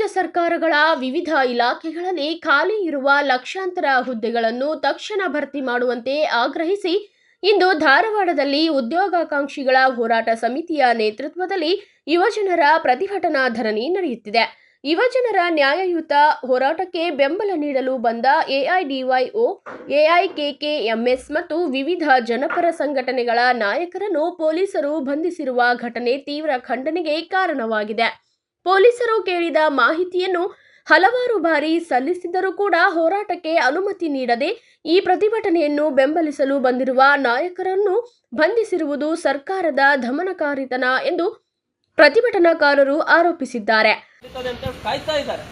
ರಾಜ್ಯ ಸರ್ಕಾರಗಳ ವಿವಿಧ ಇಲಾಖೆಗಳಲ್ಲಿ ಖಾಲಿ ಇರುವ ಲಕ್ಷಾಂತರ ಹುದ್ದೆಗಳನ್ನು ತಕ್ಷಣ ಭರ್ತಿ ಮಾಡುವಂತೆ ಆಗ್ರಹಿಸಿ ಇಂದು ಧಾರವಾಡದಲ್ಲಿ ಉದ್ಯೋಗಾಕಾಂಕ್ಷಿಗಳ ಹೋರಾಟ ಸಮಿತಿಯ ನೇತೃತ್ವದಲ್ಲಿ ಯುವಜನರ ಪ್ರತಿಭಟನಾ ಧರಣಿ ನಡೆಯುತ್ತಿದೆ. ಯುವಜನರ ನ್ಯಾಯಯುತ ಹೋರಾಟಕ್ಕೆ ಬೆಂಬಲ ನೀಡಲು ಬಂದ ಎಐಡಿವೈಒ, ಎಐಕೆಕೆಎಂಎಸ್ ಮತ್ತು ವಿವಿಧ ಜನಪರ ಸಂಘಟನೆಗಳ ನಾಯಕರನ್ನು ಪೊಲೀಸರು ಬಂಧಿಸಿರುವ ಘಟನೆ ತೀವ್ರ ಖಂಡನೆಗೆ ಕಾರಣವಾಗಿದೆ. ಪೊಲೀಸರು ಕೇಳಿದ ಮಾಹಿತಿಯನ್ನು ಹಲವಾರು ಬಾರಿ ಸಲ್ಲಿಸಿದ್ದರೂ ಕೂಡ ಹೋರಾಟಕ್ಕೆ ಅನುಮತಿ ನೀಡದೆ ಈ ಪ್ರತಿಭಟನೆಯನ್ನು ಬೆಂಬಲಿಸಲು ಬಂದಿರುವ ನಾಯಕರನ್ನು ಬಂಧಿಸಿರುವುದು ಸರ್ಕಾರದ ದಮನಕಾರಿತನ ಎಂದು ಪ್ರತಿಭಟನಾಕಾರರು ಆರೋಪಿಸಿದ್ದಾರೆ. ಕಾಯ್ತಾ ಇದ್ದಾರೆ.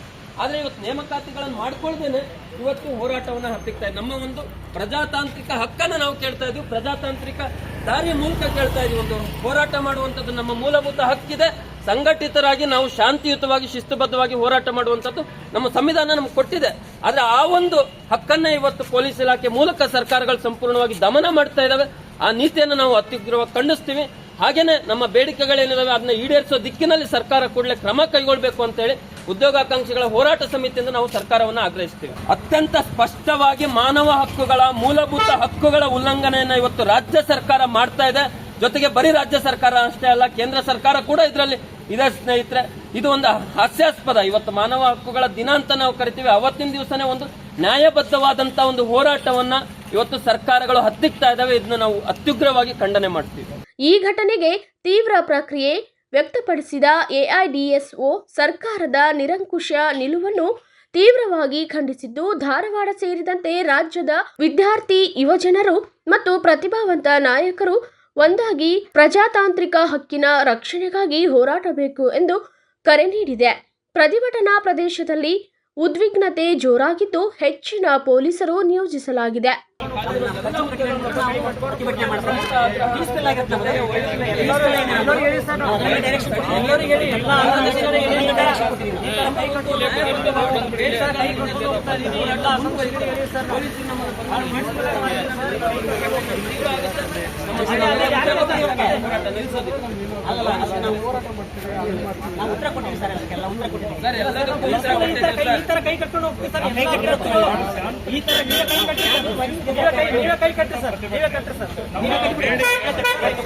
ಆದ್ರೆ ಇವತ್ತು ನೇಮಕಾತಿಗಳನ್ನು ಮಾಡ್ಕೊಳ್ದೇನೆ ಇವತ್ತು ಹೋರಾಟವನ್ನು ಹತ್ತಿಕ್ತಾ ಇದ್ದೀವಿ. ನಮ್ಮ ಒಂದು ಪ್ರಜಾತಾಂತ್ರಿಕ ಹಕ್ಕನ್ನು ನಾವು ಕೇಳ್ತಾ ಇದ್ದೀವಿ. ಪ್ರಜಾತಾಂತ್ರಿಕ ದಾರಿಯ ಮೂಲಕ ಕೇಳ್ತಾ ಇದ್ದೀವಿ. ಒಂದು ಹೋರಾಟ ಮಾಡುವಂಥದ್ದು ನಮ್ಮ ಮೂಲಭೂತ ಹಕ್ಕಿದೆ. ಸಂಘಟಿತರಾಗಿ ನಾವು ಶಾಂತಿಯುತವಾಗಿ ಶಿಸ್ತುಬದ್ಧವಾಗಿ ಹೋರಾಟ ಮಾಡುವಂಥದ್ದು ನಮ್ಮ ಸಂವಿಧಾನ ನಮ್ಗೆ ಕೊಟ್ಟಿದೆ. ಆದ್ರೆ ಆ ಒಂದು ಹಕ್ಕನ್ನೇ ಇವತ್ತು ಪೊಲೀಸ್ ಇಲಾಖೆ ಮೂಲಕ ಸರ್ಕಾರಗಳು ಸಂಪೂರ್ಣವಾಗಿ ದಮನ ಮಾಡ್ತಾ ಇದ್ದಾವೆ. ಆ ನೀತಿಯನ್ನು ನಾವು ಅತ್ಯುಗ್ರವಾಗಿ ಖಂಡಿಸ್ತೀವಿ. ಹಾಗೇನೆ ನಮ್ಮ ಬೇಡಿಕೆಗಳೇನಿದಾವೆ ಅದನ್ನ ಈಡೇರಿಸೋ ದಿಕ್ಕಿನಲ್ಲಿ ಸರ್ಕಾರ ಕೂಡಲೇ ಕ್ರಮ ಕೈಗೊಳ್ಳಬೇಕು ಅಂತ ಹೇಳಿ ಉದ್ಯೋಗಾಕಾಂಕ್ಷಿಗಳ ಹೋರಾಟ ಸಮಿತಿಯಿಂದ ನಾವು ಸರ್ಕಾರವನ್ನು ಆಗ್ರಹಿಸ್ತೀವಿ. ಅತ್ಯಂತ ಸ್ಪಷ್ಟವಾಗಿ ಮಾನವ ಹಕ್ಕುಗಳ ಮೂಲಭೂತ ಹಕ್ಕುಗಳ ಉಲ್ಲಂಘನೆಯನ್ನ ಇವತ್ತು ರಾಜ್ಯ ಸರ್ಕಾರ ಮಾಡ್ತಾ ಇದೆ. ಜೊತೆಗೆ ಬರೀ ರಾಜ್ಯ ಸರ್ಕಾರ ಅಷ್ಟೇ ಅಲ್ಲ, ಕೇಂದ್ರ ಸರ್ಕಾರ ಕೂಡ ಇದರಲ್ಲಿ ಇದೆ. ಸ್ನೇಹಿತರೆ, ಇದು ಒಂದು ಹಾಸ್ಯಾಸ್ಪದ. ಇವತ್ತು ಮಾನವ ಹಕ್ಕುಗಳ ದಿನ ಅಂತ ನಾವು ಕರಿತೀವಿ. ಅವತ್ತಿನ ದಿವಸನೇ ಒಂದು ನ್ಯಾಯಬದ್ಧವಾದಂತಹ ಒಂದು ಹೋರಾಟವನ್ನ ಇವತ್ತು ಸರ್ಕಾರಗಳು ಹತ್ತಿಕ್ತಾ ಇದ್ದಾವೆ. ಇದನ್ನ ನಾವು ಅತ್ಯುಗ್ರವಾಗಿ ಖಂಡನೆ ಮಾಡ್ತೀವಿ. ಈ ಘಟನೆಗೆ ತೀವ್ರ ಪ್ರತಿಕ್ರಿಯೆ ವ್ಯಕ್ತಪಡಿಸಿದ ಎಐಡಿಎಸ್ಒ ಸರ್ಕಾರದ ನಿರಂಕುಶ ನಿಲುವನ್ನು ತೀವ್ರವಾಗಿ ಖಂಡಿಸಿದ್ದು, ಧಾರವಾಡ ಸೇರಿದಂತೆ ರಾಜ್ಯದ ವಿದ್ಯಾರ್ಥಿ, ಯುವಜನರು ಮತ್ತು ಪ್ರತಿಭಾವಂತ ನಾಯಕರು ಒಂದಾಗಿ ಪ್ರಜಾತಾಂತ್ರಿಕ ಹಕ್ಕಿನ ರಕ್ಷಣೆಗಾಗಿ ಹೋರಾಡಬೇಕು ಎಂದು ಕರೆ ನೀಡಿದೆ. ಪ್ರತಿಭಟನಾ ಪ್ರದೇಶದಲ್ಲಿ ಉದ್ವಿಗ್ನತೆ ಜೋರಾಗಿದ್ದು ಹೆಚ್ಚಿನ ಪೊಲೀಸರು ನಿಯೋಜಿಸಲಾಗಿದೆ. ಕೈ ಕಟ್ಕೊಂಡು ಹೋಗ್ತೀವಿ ಸರ್. ಈ ತರ ನೀವೇ ಕೈ ಕಟ್ಟಿ ಸರ್. ನೀವೇ ಕಟ್ಟಿ ಸರ್.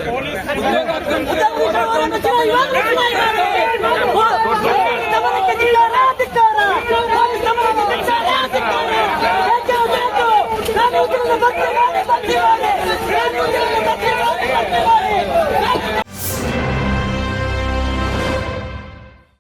ಪೊಲೀಸ್